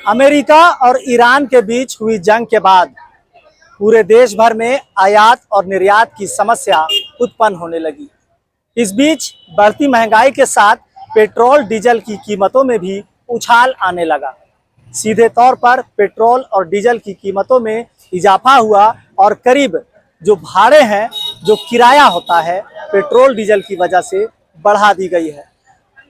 America और Iran के बीच हुई जंग के बाद पूरे देश भर में आयात और निर्यात की समस्या उत्पन्न होने लगी। इस बीच बढ़ती महंगाई के साथ पेट्रोल डीजल की कीमतों में भी उछाल आने लगा। सीधे तौर पर पेट्रोल और डीजल की कीमतों में इजाफा हुआ और करीब जो भाड़े हैं, जो किराया होता है, पेट्रोल डीजल की वजह से बढ़ा दी गई है।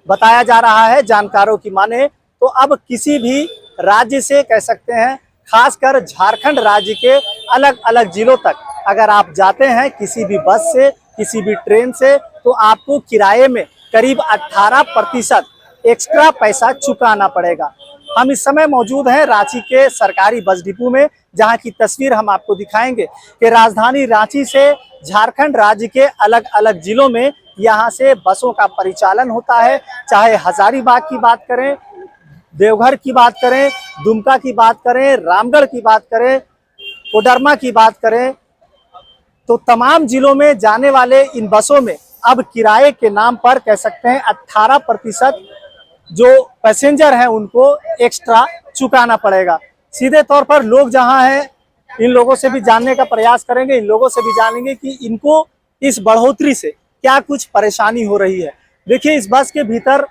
बताया जा रहा है, जानकारों की माने तो अब किसी भी राज्य से कह सकते हैं, खासकर झारखंड राज्य के अलग अलग जिलों तक अगर आप जाते हैं किसी भी बस से, किसी भी ट्रेन से, तो आपको किराए में करीब 18% एक्स्ट्रा पैसा चुकाना पड़ेगा। हम इस समय मौजूद हैं रांची के सरकारी बस डिपो में, जहां की तस्वीर हम आपको दिखाएंगे कि राजधानी रांची से झारखंड राज्य के अलग अलग जिलों में यहां से बसों का परिचालन होता है। चाहे हजारीबाग की बात करें, देवघर की बात करें, दुमका की बात करें, रामगढ़ की बात करें, कोडरमा की बात करें, तो तमाम जिलों में जाने वाले इन बसों में अब किराए के नाम पर कह सकते हैं 18% जो पैसेंजर हैं उनको एक्स्ट्रा चुकाना पड़ेगा। सीधे तौर पर लोग जहां हैं, इन लोगों से भी जानने का प्रयास करेंगे, इन लोगों से भी जानेंगे कि इनको इस बढ़ोतरी से क्या कुछ परेशानी हो रही है। देखिए, इस बस के भीतर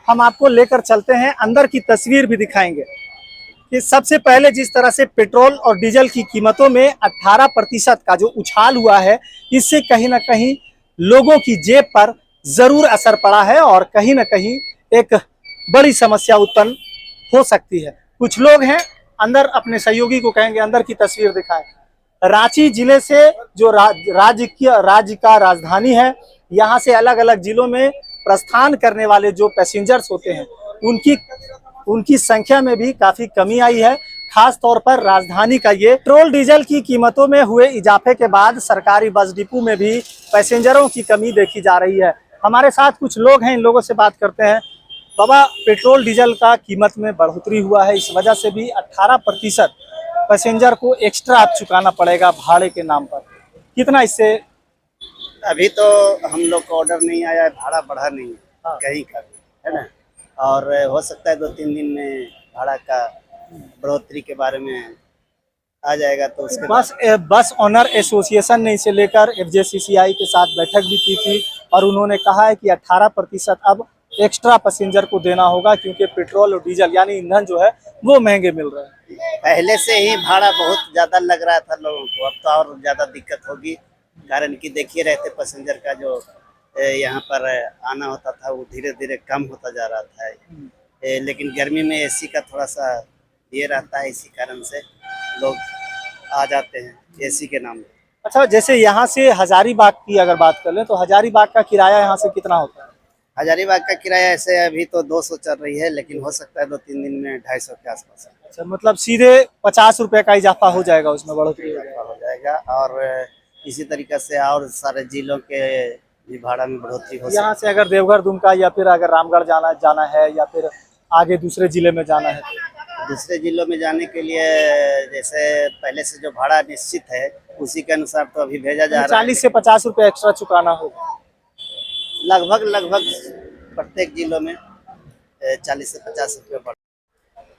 हम आपको लेकर चलते हैं, अंदर की तस्वीर भी दिखाएंगे कि सबसे पहले जिस तरह से पेट्रोल और डीजल की कीमतों में 18% का जो उछाल हुआ है, इससे कहीं ना कहीं लोगों की जेब पर जरूर असर पड़ा है और कहीं ना कहीं एक बड़ी समस्या उत्पन्न हो सकती है। कुछ लोग हैं अंदर, अपने सहयोगी को कहेंगे अंदर की तस्वीर दिखाएं। रांची जिले से जो राज्य का राजधानी है, यहाँ से अलग अलग जिलों में प्रस्थान करने वाले जो पैसेंजर्स होते हैं उनकी संख्या में भी काफी कमी आई है। खास तौर पर राजधानी का ये पेट्रोल डीजल की कीमतों में हुए इजाफे के बाद सरकारी बस डिपो में भी पैसेंजरों की कमी देखी जा रही है। हमारे साथ कुछ लोग हैं, इन लोगों से बात करते हैं। बाबा, पेट्रोल डीजल का कीमत में बढ़ोतरी हुआ है, इस वजह से भी 18% पैसेंजर को एक्स्ट्रा आप चुकाना पड़ेगा भाड़े के नाम पर। कितना इससे? अभी तो हम लोग को ऑर्डर नहीं आया है, भाड़ा बढ़ा नहीं है कहीं का भी, है ना। और हो सकता है 2-3 दिन में भाड़ा का बढ़ोतरी के बारे में आ जाएगा। तो उसके बस ओनर एसोसिएशन ने इसे लेकर FJCCI के साथ बैठक भी की थी और उन्होंने कहा है कि 18% अब एक्स्ट्रा पैसेंजर को देना होगा, क्योंकि पेट्रोल और डीजल यानी ईंधन जो है वो महंगे मिल रहे हैं। पहले से ही भाड़ा बहुत ज्यादा लग रहा था लोगों को, अब तो और ज्यादा दिक्कत होगी। कारण कि देखिए रहते पैसेंजर का जो यहाँ पर आना होता था वो धीरे धीरे कम होता जा रहा था। लेकिन गर्मी में AC का थोड़ा सा ये रहता है, इसी कारण से लोग आ जाते हैं AC के नाम पे। अच्छा, जैसे यहाँ से हजारीबाग की अगर बात कर लें तो हजारीबाग का किराया यहाँ से कितना होता है? हजारीबाग का किराया ऐसे अभी तो 200 चल रही है, लेकिन हो सकता है 2-3 दिन में 250 के आसपास। अच्छा, मतलब सीधे 50 रुपए का इजाफा हो जाएगा, उसमें बढ़ोतरी हो जाएगा। और इसी तरीके से और सारे जिलों के भी भाड़ा में बढ़ोतरी हो। यहाँ से अगर देवघर, दुमका या फिर अगर रामगढ़ जाना है या फिर आगे दूसरे जिले में जाना है, दूसरे जिलों में जाने के लिए जैसे पहले से जो भाड़ा निश्चित है उसी के अनुसार तो अभी भेजा जा रहा है। 40 से 50 रुपए एक्स्ट्रा चुकाना होगा लगभग प्रत्येक जिलों में 40 से 50 रुपये।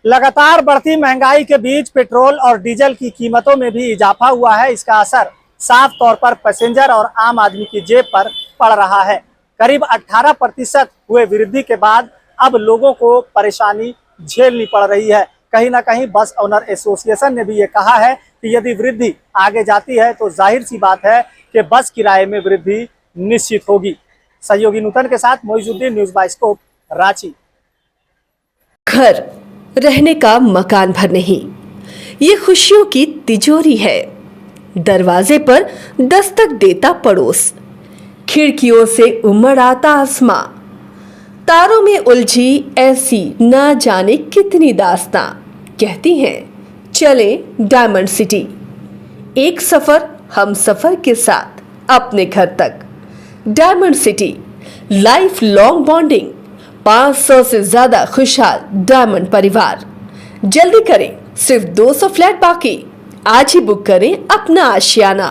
लगातार बढ़ती महंगाई के बीच पेट्रोल और डीजल की कीमतों में भी इजाफा हुआ है। इसका असर साफ तौर पर पैसेंजर और आम आदमी की जेब पर पड़ रहा है। करीब 18% हुए वृद्धि के बाद अब लोगों को परेशानी झेलनी पड़ रही है। कहीं ना कहीं बस ओनर एसोसिएशन ने भी ये कहा है कि यदि वृद्धि आगे जाती है तो जाहिर सी बात है कि बस किराए में वृद्धि निश्चित होगी। सहयोगी नूतन के साथ मोइजुद्दीन, न्यूज़ बाइस्कोप, रांची। घर रहने का मकान भर नहीं, ये खुशियों की तिजोरी है। दरवाजे पर दस्तक देता पड़ोस, खिड़कियों से उमड़ आता आसमां, तारों में उलझी ऐसी ना जाने कितनी दास्तां। कहती हैं चले डायमंड सिटी, एक सफर हम सफर के साथ अपने घर तक। Diamond city, life long bonding, 500 से ज्यादा खुशहाल डायमंड परिवार। जल्दी करें, सिर्फ 200 फ्लैट बाकी। आज ही बुक करें अपना आशियाना।